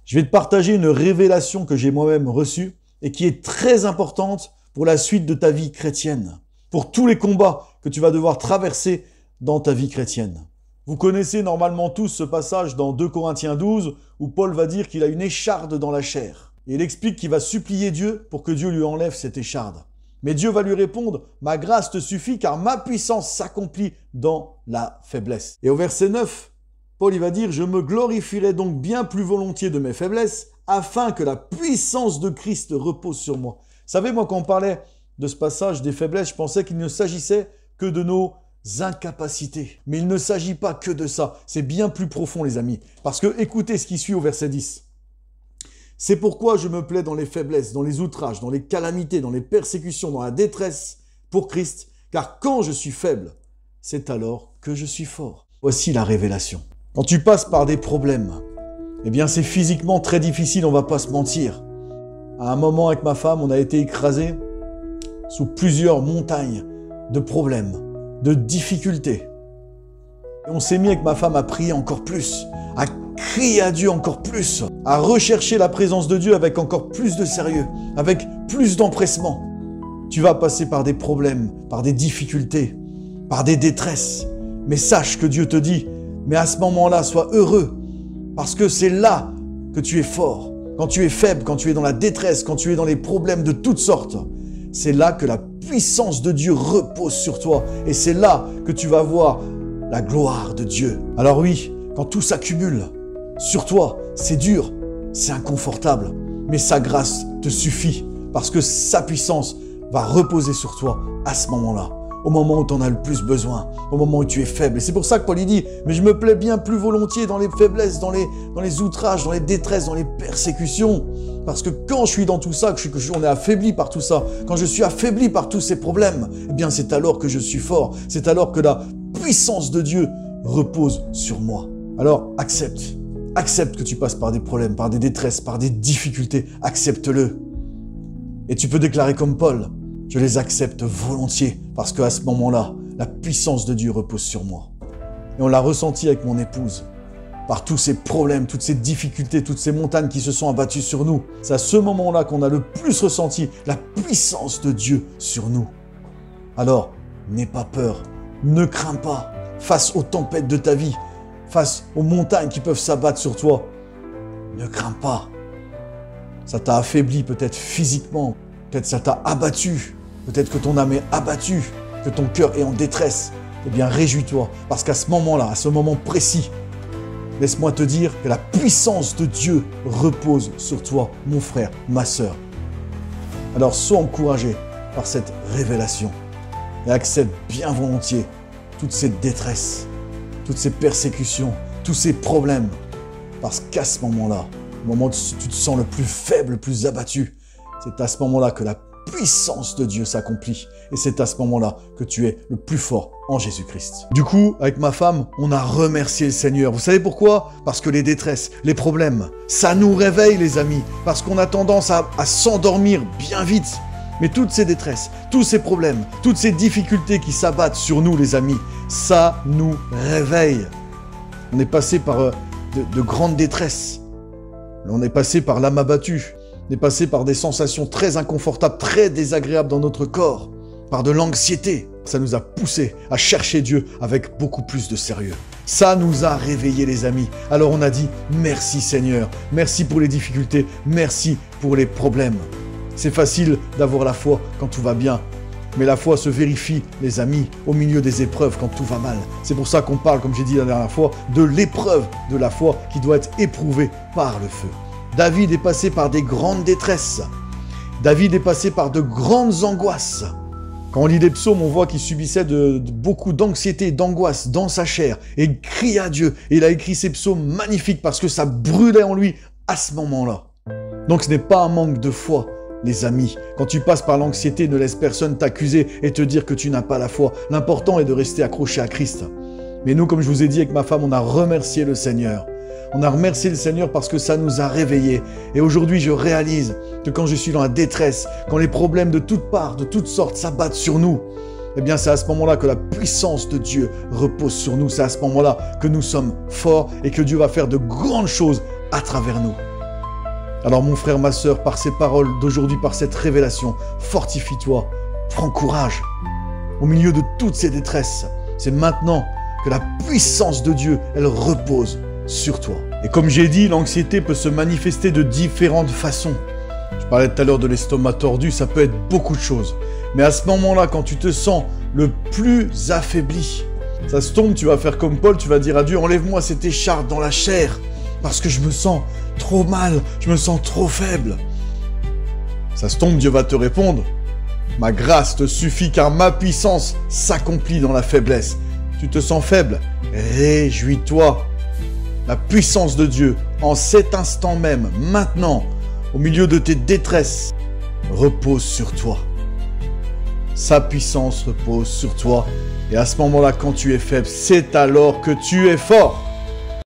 Je vais te partager une révélation que j'ai moi-même reçue et qui est très importante pour la suite de ta vie chrétienne, pour tous les combats que tu vas devoir traverser dans ta vie chrétienne. Vous connaissez normalement tous ce passage dans 2 Corinthiens 12 où Paul va dire qu'il a une écharde dans la chair. Et il explique qu'il va supplier Dieu pour que Dieu lui enlève cette écharde. Mais Dieu va lui répondre « Ma grâce te suffit car ma puissance s'accomplit dans la faiblesse. » Et au verset 9, Paul il va dire « Je me glorifierai donc bien plus volontiers de mes faiblesses afin que la puissance de Christ repose sur moi. » Vous savez, moi quand on parlait de ce passage des faiblesses, je pensais qu'il ne s'agissait que de nos incapacités. Mais il ne s'agit pas que de ça. C'est bien plus profond, les amis. Parce que écoutez ce qui suit au verset 10. C'est pourquoi je me plais dans les faiblesses, dans les outrages, dans les calamités, dans les persécutions, dans la détresse pour Christ. Car quand je suis faible, c'est alors que je suis fort. Voici la révélation. Quand tu passes par des problèmes, eh bien c'est physiquement très difficile, on va pas se mentir. À un moment avec ma femme, on a été écrasés sous plusieurs montagnes de problèmes, de difficultés. Et on s'est mis avec ma femme à prier encore plus, à crier à Dieu encore plus, à rechercher la présence de Dieu avec encore plus de sérieux, avec plus d'empressement. Tu vas passer par des problèmes, par des difficultés, par des détresses. Mais sache que Dieu te dit, mais à ce moment-là, sois heureux, parce que c'est là que tu es fort. Quand tu es faible, quand tu es dans la détresse, quand tu es dans les problèmes de toutes sortes, c'est là que la puissance de Dieu repose sur toi. Et c'est là que tu vas voir la gloire de Dieu. Alors oui, quand tout s'accumule sur toi, c'est dur, c'est inconfortable. Mais sa grâce te suffit parce que sa puissance va reposer sur toi à ce moment-là. Au moment où tu en as le plus besoin, au moment où tu es faible. Et c'est pour ça que Paul il dit, mais je me plais bien plus volontiers dans les faiblesses, dans les outrages, dans les détresses, dans les persécutions. Parce que quand je suis dans tout ça, que on est affaibli par tout ça, quand je suis affaibli par tous ces problèmes, eh bien c'est alors que je suis fort. C'est alors que la puissance de Dieu repose sur moi. Alors accepte. Accepte que tu passes par des problèmes, par des détresses, par des difficultés. Accepte-le. Et tu peux déclarer comme Paul, je les accepte volontiers parce qu'à ce moment-là, la puissance de Dieu repose sur moi. Et on l'a ressenti avec mon épouse. Par tous ces problèmes, toutes ces difficultés, toutes ces montagnes qui se sont abattues sur nous. C'est à ce moment-là qu'on a le plus ressenti la puissance de Dieu sur nous. Alors, n'aie pas peur, ne crains pas face aux tempêtes de ta vie, face aux montagnes qui peuvent s'abattre sur toi. Ne crains pas. Ça t'a affaibli peut-être physiquement, peut-être ça t'a abattu, peut-être que ton âme est abattue, que ton cœur est en détresse. Eh bien, réjouis-toi, parce qu'à ce moment-là, à ce moment précis, laisse-moi te dire que la puissance de Dieu repose sur toi, mon frère, ma sœur. Alors, sois encouragé par cette révélation et accepte bien volontiers toute cette détresse, toutes ces persécutions, tous ces problèmes. Parce qu'à ce moment-là, au moment où tu te sens le plus faible, le plus abattu, c'est à ce moment-là que la puissance de Dieu s'accomplit. Et c'est à ce moment-là que tu es le plus fort en Jésus-Christ. Du coup, avec ma femme, on a remercié le Seigneur. Vous savez pourquoi? Parce que les détresses, les problèmes, ça nous réveille les amis. Parce qu'on a tendance à s'endormir bien vite. Mais toutes ces détresses, tous ces problèmes, toutes ces difficultés qui s'abattent sur nous les amis, ça nous réveille. On est passé par de grandes détresses. On est passé par l'âme abattue. On est passé par des sensations très inconfortables, très désagréables dans notre corps, par de l'anxiété. Ça nous a poussé à chercher Dieu avec beaucoup plus de sérieux. Ça nous a réveillés les amis. Alors on a dit merci Seigneur, merci pour les difficultés, merci pour les problèmes. C'est facile d'avoir la foi quand tout va bien. Mais la foi se vérifie, les amis, au milieu des épreuves quand tout va mal. C'est pour ça qu'on parle, comme j'ai dit la dernière fois, de l'épreuve de la foi qui doit être éprouvée par le feu. David est passé par des grandes détresses. David est passé par de grandes angoisses. Quand on lit les psaumes, on voit qu'il subissait beaucoup d'anxiété, d'angoisse dans sa chair. Et il crie à Dieu. Et il a écrit ces psaumes magnifiques parce que ça brûlait en lui à ce moment-là. Donc ce n'est pas un manque de foi, les amis. Quand tu passes par l'anxiété, ne laisse personne t'accuser et te dire que tu n'as pas la foi. L'important est de rester accroché à Christ. Mais nous, comme je vous ai dit avec ma femme, on a remercié le Seigneur. On a remercié le Seigneur parce que ça nous a réveillés. Et aujourd'hui, je réalise que quand je suis dans la détresse, quand les problèmes de toutes parts, de toutes sortes s'abattent sur nous, eh bien, c'est à ce moment-là que la puissance de Dieu repose sur nous. C'est à ce moment-là que nous sommes forts et que Dieu va faire de grandes choses à travers nous. Alors mon frère, ma sœur, par ces paroles d'aujourd'hui, par cette révélation, fortifie-toi, prends courage. Au milieu de toutes ces détresses, c'est maintenant que la puissance de Dieu, elle repose sur toi. Et comme j'ai dit, l'anxiété peut se manifester de différentes façons. Je parlais tout à l'heure de l'estomac tordu, ça peut être beaucoup de choses. Mais à ce moment-là, quand tu te sens le plus affaibli, ça se tombe, tu vas faire comme Paul, tu vas dire à Dieu, enlève-moi cette écharpe dans la chair, parce que je me sens trop mal, je me sens trop faible. Ça se tombe, Dieu va te répondre, ma grâce te suffit car ma puissance s'accomplit dans la faiblesse. Tu te sens faible, réjouis-toi. La puissance de Dieu, en cet instant même, maintenant, au milieu de tes détresses, repose sur toi. Sa puissance repose sur toi. Et à ce moment-là, quand tu es faible, c'est alors que tu es fort.